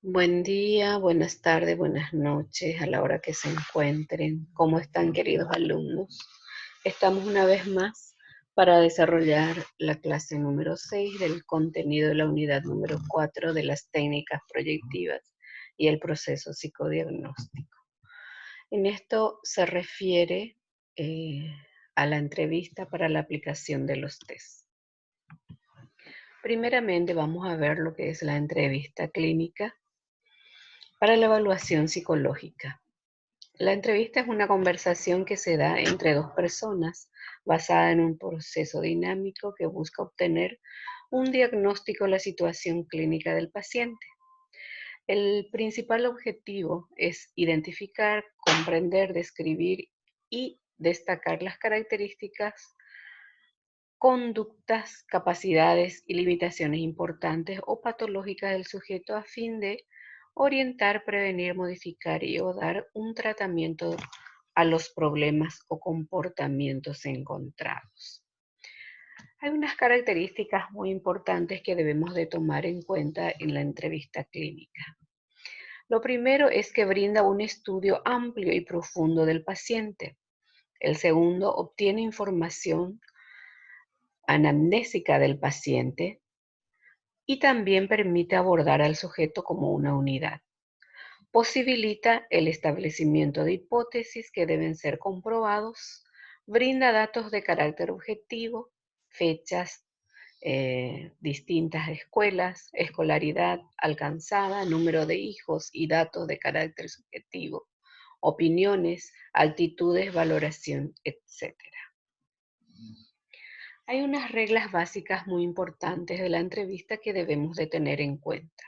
Buen día, buenas tardes, buenas noches, a la hora que se encuentren. ¿Cómo están, queridos alumnos? Estamos una vez más para desarrollar la clase número 6 del contenido de la unidad número 4 de las técnicas proyectivas y el proceso psicodiagnóstico. En esto se refiere eh, a la entrevista para la aplicación de los test. Primeramente vamos a ver lo que es la entrevista clínica para la evaluación psicológica. La entrevista es una conversación que se da entre dos personas basada en un proceso dinámico que busca obtener un diagnóstico de la situación clínica del paciente. El principal objetivo es identificar, comprender, describir y destacar las características, conductas, capacidades y limitaciones importantes o patológicas del sujeto a fin de orientar, prevenir, modificar y o dar un tratamiento a los problemas o comportamientos encontrados. Hay unas características muy importantes que debemos de tomar en cuenta en la entrevista clínica. Lo primero es que brinda un estudio amplio y profundo del paciente. El segundo, obtiene información anamnésica del paciente y también permite abordar al sujeto como una unidad. Posibilita el establecimiento de hipótesis que deben ser comprobados, brinda datos de carácter objetivo, fechas, distintas escuelas, escolaridad alcanzada, número de hijos y datos de carácter subjetivo, opiniones, altitudes, valoración, etcétera. Hay unas reglas básicas muy importantes de la entrevista que debemos de tener en cuenta.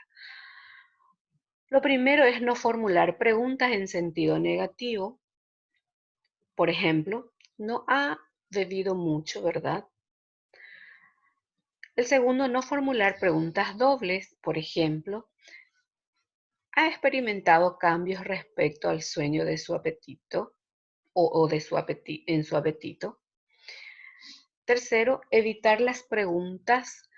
Lo primero es no formular preguntas en sentido negativo. Por ejemplo, no ha bebido mucho, ¿verdad? El segundo, no formular preguntas dobles. Por ejemplo, ¿ha experimentado cambios respecto al sueño de su apetito o de en su apetito? Tercero, evitar las preguntas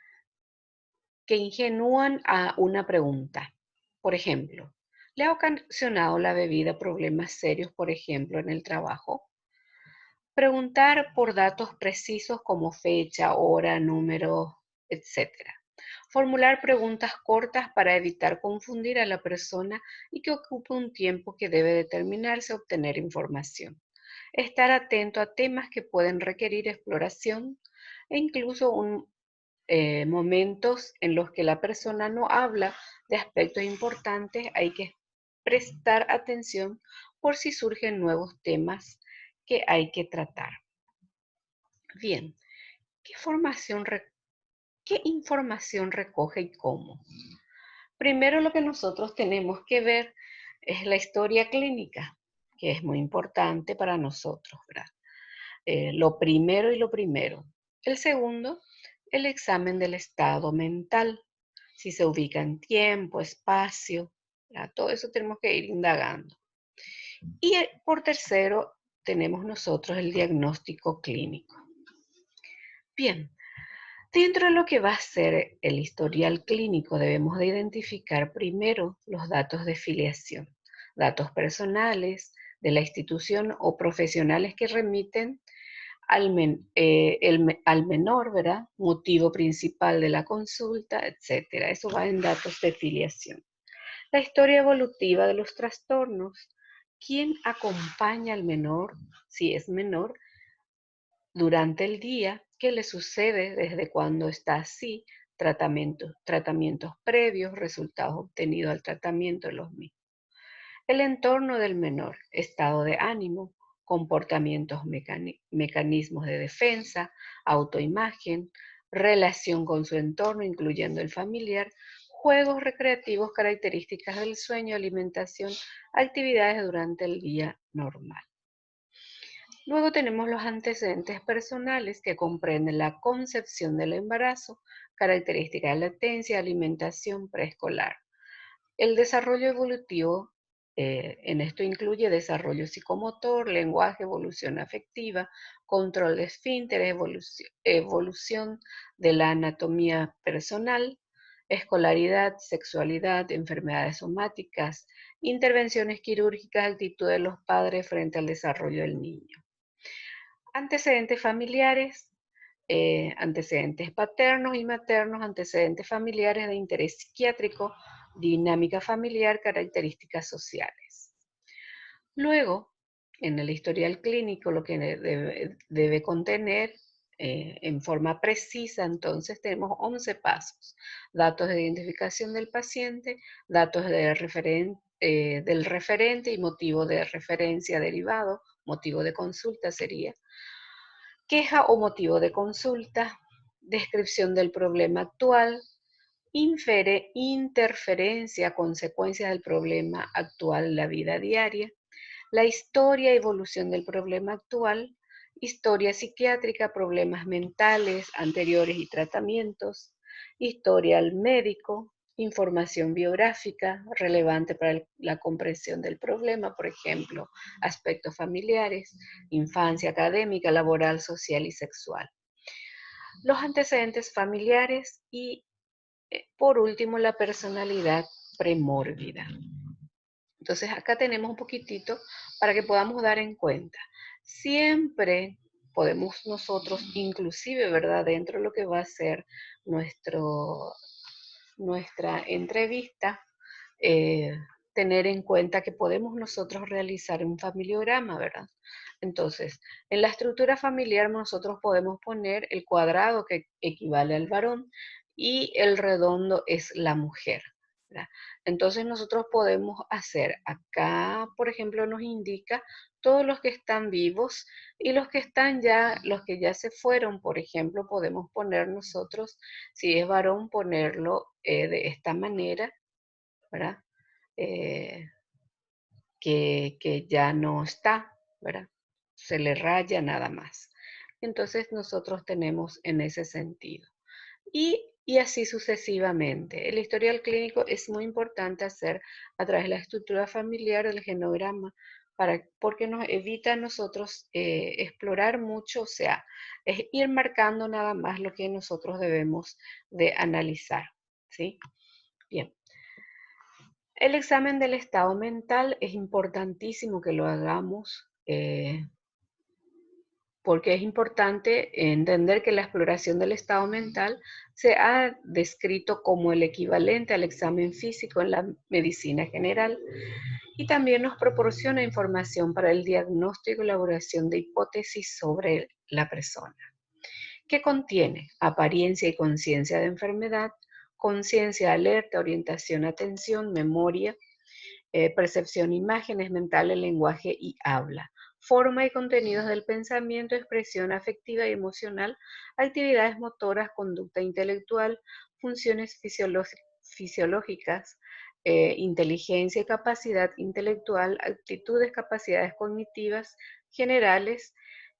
que ingenúan a una pregunta. Por ejemplo, ¿le ha ocasionado la bebida problemas serios, por ejemplo, en el trabajo? Preguntar por datos precisos como fecha, hora, número, etcétera. Formular preguntas cortas para evitar confundir a la persona y que ocupe un tiempo que debe determinarse a obtener información. Estar atento a temas que pueden requerir exploración e incluso momentos en los que la persona no habla de aspectos importantes, hay que prestar atención por si surgen nuevos temas que hay que tratar. Bien, ¿qué información recoge y cómo? Primero lo que nosotros tenemos que ver es la historia clínica, que es muy importante para nosotros, ¿verdad? Lo primero y lo primero. El segundo, el examen del estado mental, si se ubica en tiempo, espacio, ¿verdad? Todo eso tenemos que ir indagando. Y por tercero, tenemos nosotros el diagnóstico clínico. Bien, dentro de lo que va a ser el historial clínico, debemos de identificar primero los datos de filiación, datos personales de la institución o profesionales que remiten al menor, ¿verdad? Motivo principal de la consulta, etcétera. Eso va en datos de filiación. La historia evolutiva de los trastornos. ¿Quién acompaña al menor, si es menor, durante el día? ¿Qué le sucede desde cuando está así? Tratamientos previos, resultados obtenidos al tratamiento de los mismos. El entorno del menor, estado de ánimo, comportamientos, mecanismos de defensa, autoimagen, relación con su entorno, incluyendo el familiar, juegos recreativos, características del sueño, alimentación, actividades durante el día normal. Luego tenemos los antecedentes personales que comprenden la concepción del embarazo, características de latencia, alimentación preescolar. El desarrollo evolutivo, en esto incluye desarrollo psicomotor, lenguaje, evolución afectiva, control de esfínteres, evolución de la anatomía personal, escolaridad, sexualidad, enfermedades somáticas, intervenciones quirúrgicas, actitud de los padres frente al desarrollo del niño. Antecedentes familiares, antecedentes paternos y maternos, antecedentes familiares de interés psiquiátrico, dinámica familiar, características sociales. Luego, en el historial clínico, lo que debe contener en forma precisa, entonces tenemos 11 pasos. Datos de identificación del paciente, datos del referente y motivo de referencia derivado, motivo de consulta sería, queja o motivo de consulta, descripción del problema actual, interferencia, consecuencias del problema actual en la vida diaria, la historia y evolución del problema actual, historia psiquiátrica, problemas mentales anteriores y tratamientos, historial médico, información biográfica relevante para la comprensión del problema, por ejemplo, aspectos familiares, infancia académica, laboral, social y sexual. Los antecedentes familiares y, por último, la personalidad premórbida. Entonces acá tenemos un poquitito para que podamos dar en cuenta. Siempre podemos nosotros, inclusive, ¿verdad? Dentro de lo que va a ser nuestra entrevista, eh, tener en cuenta que podemos nosotros realizar un familiograma, ¿verdad? Entonces, en la estructura familiar nosotros podemos poner el cuadrado que equivale al varón y el redondo es la mujer, ¿verdad? Entonces nosotros podemos hacer, acá por ejemplo nos indica todos los que están vivos y los que están ya, los que ya se fueron, por ejemplo, podemos poner nosotros, si es varón, ponerlo de esta manera, ¿verdad? Eh, que ya no está, ¿verdad? Se le raya nada más. Entonces nosotros tenemos en ese sentido. Y así sucesivamente. El historial clínico es muy importante hacer a través de la estructura familiar del genograma, porque nos evita a nosotros explorar mucho, o sea, es ir marcando nada más lo que nosotros debemos de analizar, ¿sí? Bien. El examen del estado mental es importantísimo que lo hagamos porque es importante entender que la exploración del estado mental se ha descrito como el equivalente al examen físico en la medicina general y también nos proporciona información para el diagnóstico y elaboración de hipótesis sobre la persona, que contiene apariencia y conciencia de enfermedad, conciencia, alerta, orientación, atención, memoria, percepción, imágenes mentales, lenguaje y habla, forma y contenidos del pensamiento, expresión afectiva y emocional, actividades motoras, conducta intelectual, funciones fisiológicas, inteligencia y capacidad intelectual, actitudes, capacidades cognitivas generales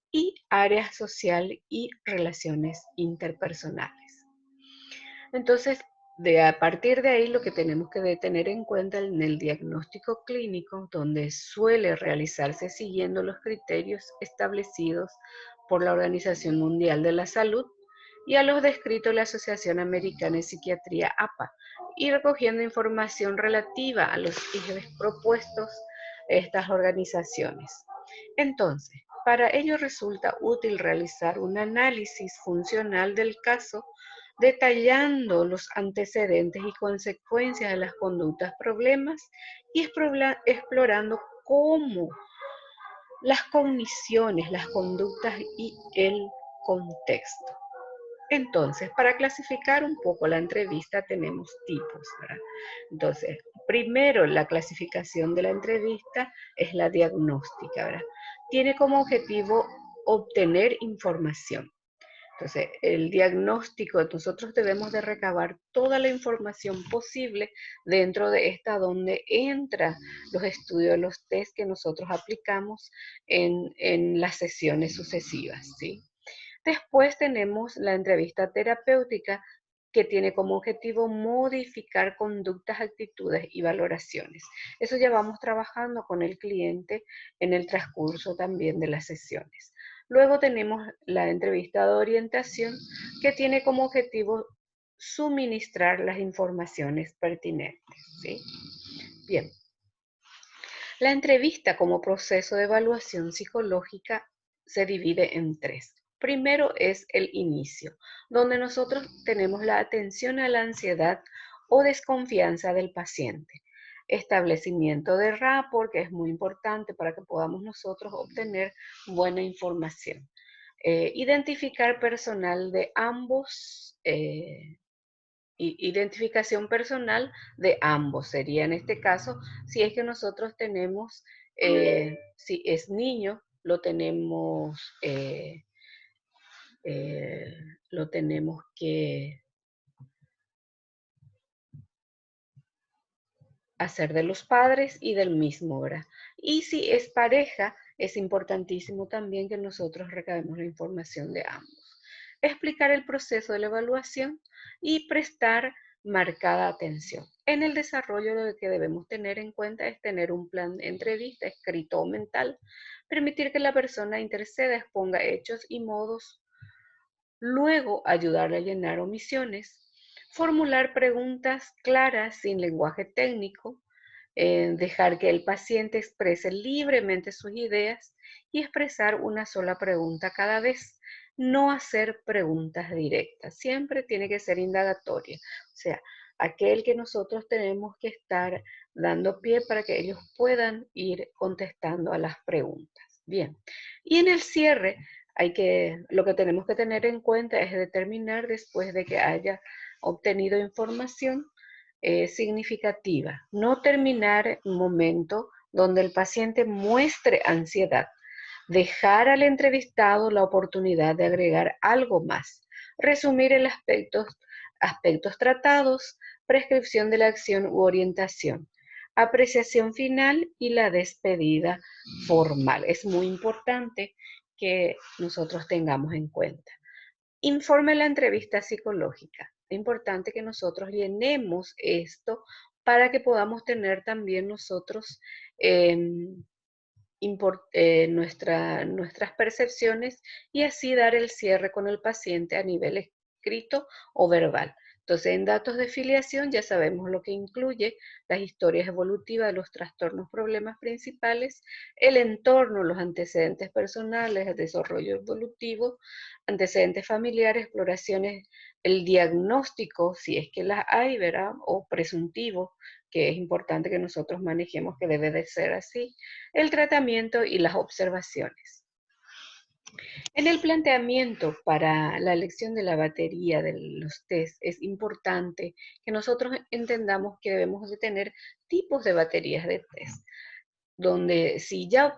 y área social y relaciones interpersonales. Entonces, a partir de ahí, lo que tenemos que tener en cuenta en el diagnóstico clínico, donde suele realizarse siguiendo los criterios establecidos por la Organización Mundial de la Salud y a los descritos la Asociación Americana de Psiquiatría APA, y recogiendo información relativa a los ejes propuestos estas organizaciones. Entonces, para ello resulta útil realizar un análisis funcional del caso detallando los antecedentes y consecuencias de las conductas problemas y explorando cómo las cogniciones, las conductas y el contexto. Entonces, para clasificar un poco la entrevista tenemos tipos, ¿verdad? Entonces, primero la clasificación de la entrevista es la diagnóstica, ¿verdad? Tiene como objetivo obtener información. Entonces, el diagnóstico, nosotros debemos de recabar toda la información posible dentro de esta, donde entra los estudios, los test que nosotros aplicamos en las sesiones sucesivas, ¿sí? Después tenemos la entrevista terapéutica, que tiene como objetivo modificar conductas, actitudes y valoraciones. Eso ya vamos trabajando con el cliente en el transcurso también de las sesiones. Luego tenemos la entrevista de orientación, que tiene como objetivo suministrar las informaciones pertinentes, ¿sí? Bien. La entrevista como proceso de evaluación psicológica se divide en tres. Primero es el inicio, donde nosotros tenemos la atención a la ansiedad o desconfianza del paciente. Establecimiento de rapport, que es muy importante para que podamos nosotros obtener buena información. Identificar personal de ambos, identificación personal de ambos sería en este caso, si es que nosotros tenemos, si es niño, eh, lo tenemos que hacer de los padres y del mismo, ¿verdad? Y si es pareja, es importantísimo también que nosotros recabemos la información de ambos. Explicar el proceso de la evaluación y prestar marcada atención. En el desarrollo lo que debemos tener en cuenta es tener un plan de entrevista escrito o mental, permitir que la persona interesada exponga hechos y modos, luego ayudarle a llenar omisiones, formular preguntas claras sin lenguaje técnico, dejar que el paciente exprese libremente sus ideas y expresar una sola pregunta cada vez. No hacer preguntas directas, siempre tiene que ser indagatoria. O sea, aquel que nosotros tenemos que estar dando pie para que ellos puedan ir contestando a las preguntas. Bien, y en el cierre lo que tenemos que tener en cuenta es determinar después de que haya obtenido información significativa. No terminar un momento donde el paciente muestre ansiedad. Dejar al entrevistado la oportunidad de agregar algo más. Resumir el aspectos tratados, prescripción de la acción u orientación. Apreciación final y la despedida formal. Es muy importante que nosotros tengamos en cuenta. Informe la entrevista psicológica. Es importante que nosotros llenemos esto para que podamos tener también nosotros nuestras percepciones y así dar el cierre con el paciente a nivel escrito o verbal. Entonces, en datos de filiación ya sabemos lo que incluye las historias evolutivas de los trastornos, problemas principales, el entorno, los antecedentes personales, el desarrollo evolutivo, antecedentes familiares, exploraciones, el diagnóstico, si es que las hay, ¿verdad? O presuntivo, que es importante que nosotros manejemos, que debe de ser así, el tratamiento y las observaciones. En el planteamiento para la elección de la batería de los test es importante que nosotros entendamos que debemos de tener tipos de baterías de test, donde si ya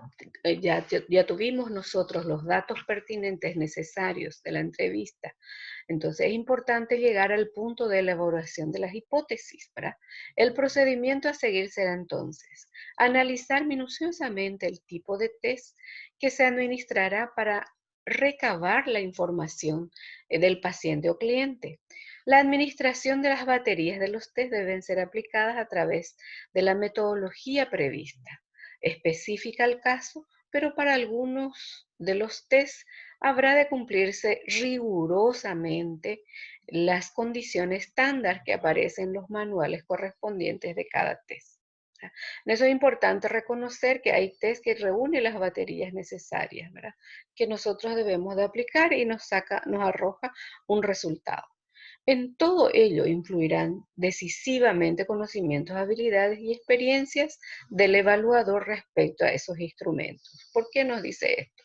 tuvimos nosotros los datos pertinentes necesarios de la entrevista, entonces es importante llegar al punto de elaboración de las hipótesis, ¿verdad? El procedimiento a seguir será entonces analizar minuciosamente el tipo de test que se administrará para recabar la información del paciente o cliente. La administración de las baterías de los test deben ser aplicadas a través de la metodología prevista, específica al caso, pero para algunos de los test habrá de cumplirse rigurosamente las condiciones estándar que aparecen en los manuales correspondientes de cada test. En eso es importante reconocer que hay test que reúnen las baterías necesarias, ¿verdad? Que nosotros debemos de aplicar y nos arroja un resultado. En todo ello influirán decisivamente conocimientos, habilidades y experiencias del evaluador respecto a esos instrumentos. ¿Por qué nos dice esto?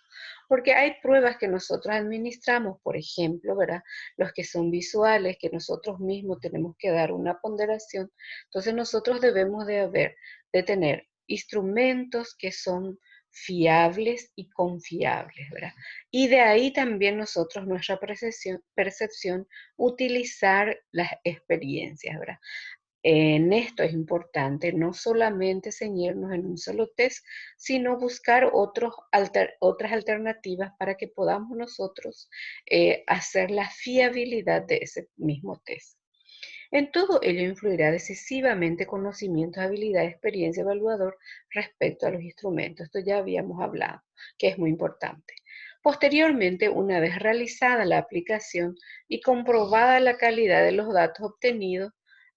Porque hay pruebas que nosotros administramos, por ejemplo, ¿verdad? Los que son visuales, que nosotros mismos tenemos que dar una ponderación. Entonces nosotros debemos de tener instrumentos que son fiables y confiables, ¿verdad? Y de ahí también nosotros, nuestra percepción, utilizar las experiencias, ¿verdad? En esto es importante no solamente ceñirnos en un solo test, sino buscar otras alternativas para que podamos nosotros hacer la fiabilidad de ese mismo test. En todo ello influirá decisivamente conocimientos, habilidad, experiencia evaluador respecto a los instrumentos. Esto ya habíamos hablado, que es muy importante. Posteriormente, una vez realizada la aplicación y comprobada la calidad de los datos obtenidos,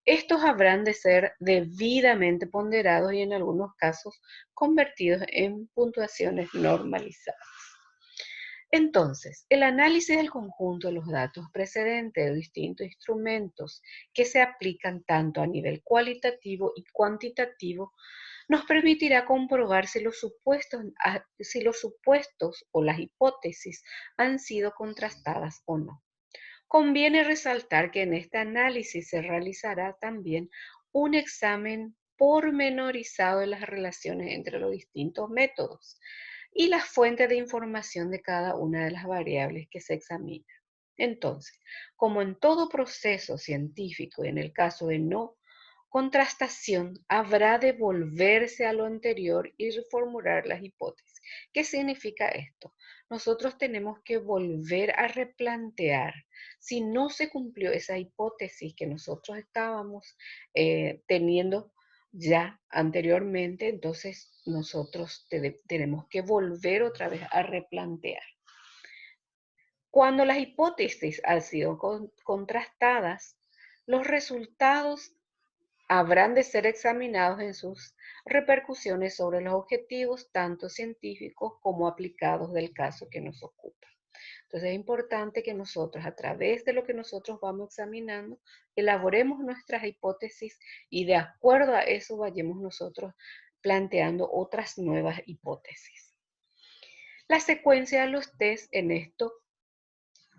estos habrán de ser debidamente ponderados y en algunos casos convertidos en puntuaciones normalizadas. Entonces, el análisis del conjunto de los datos precedentes de distintos instrumentos que se aplican tanto a nivel cualitativo y cuantitativo nos permitirá comprobar si los supuestos o las hipótesis han sido contrastadas o no. Conviene resaltar que en este análisis se realizará también un examen pormenorizado de las relaciones entre los distintos métodos y las fuentes de información de cada una de las variables que se examinan. Entonces, como en todo proceso científico y en el caso de no contrastación, habrá de volverse a lo anterior y reformular las hipótesis. ¿Qué significa esto? Nosotros tenemos que volver a replantear si no se cumplió esa hipótesis que nosotros estábamos teniendo ya anteriormente, entonces nosotros tenemos que volver otra vez a replantear. Cuando las hipótesis han sido contrastadas, los resultados habrán de ser examinados en sus repercusiones sobre los objetivos, tanto científicos como aplicados del caso que nos ocupa. Entonces es importante que nosotros, a través de lo que nosotros vamos examinando, elaboremos nuestras hipótesis y de acuerdo a eso vayamos nosotros planteando otras nuevas hipótesis. La secuencia de los test en esto,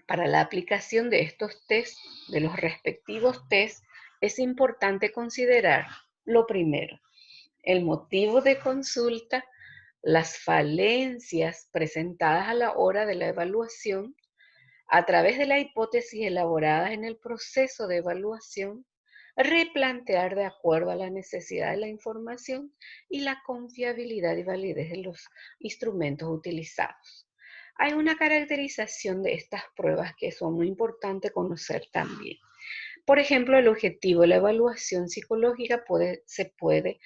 para la aplicación de estos test, de los respectivos test, es importante considerar lo primero, el motivo de consulta, las falencias presentadas a la hora de la evaluación, a través de la hipótesis elaboradas en el proceso de evaluación, replantear de acuerdo a la necesidad de la información y la confiabilidad y validez de los instrumentos utilizados. Hay una caracterización de estas pruebas que son muy importantes conocer también. Por ejemplo, el objetivo de la evaluación psicológica se puede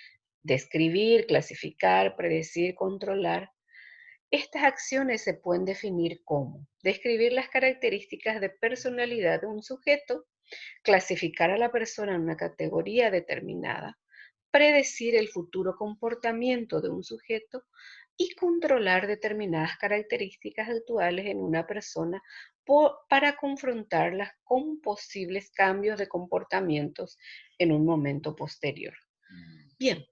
describir, clasificar, predecir, controlar. Estas acciones se pueden definir como describir las características de personalidad de un sujeto, clasificar a la persona en una categoría determinada, predecir el futuro comportamiento de un sujeto y controlar determinadas características actuales en una persona para confrontarlas con posibles cambios de comportamientos en un momento posterior. Bien,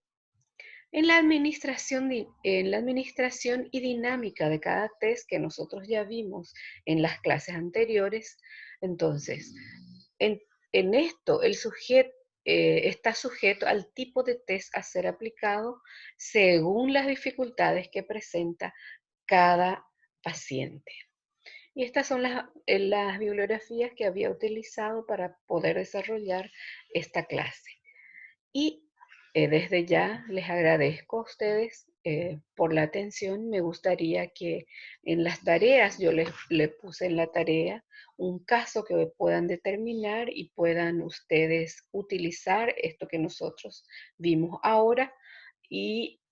en la administración y dinámica de cada test que nosotros ya vimos en las clases anteriores, entonces, en, en esto el sujeto está sujeto al tipo de test a ser aplicado según las dificultades que presenta cada paciente. Y estas son las bibliografías que había utilizado para poder desarrollar esta clase. Y desde ya les agradezco a ustedes por la atención. Me gustaría que en las tareas, yo les puse en la tarea un caso que puedan determinar y puedan ustedes utilizar esto que nosotros vimos ahora y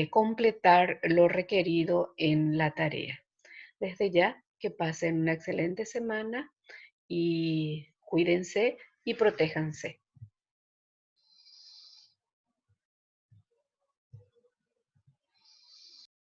completar lo requerido en la tarea. Desde ya, que pasen una excelente semana y cuídense y protéjanse.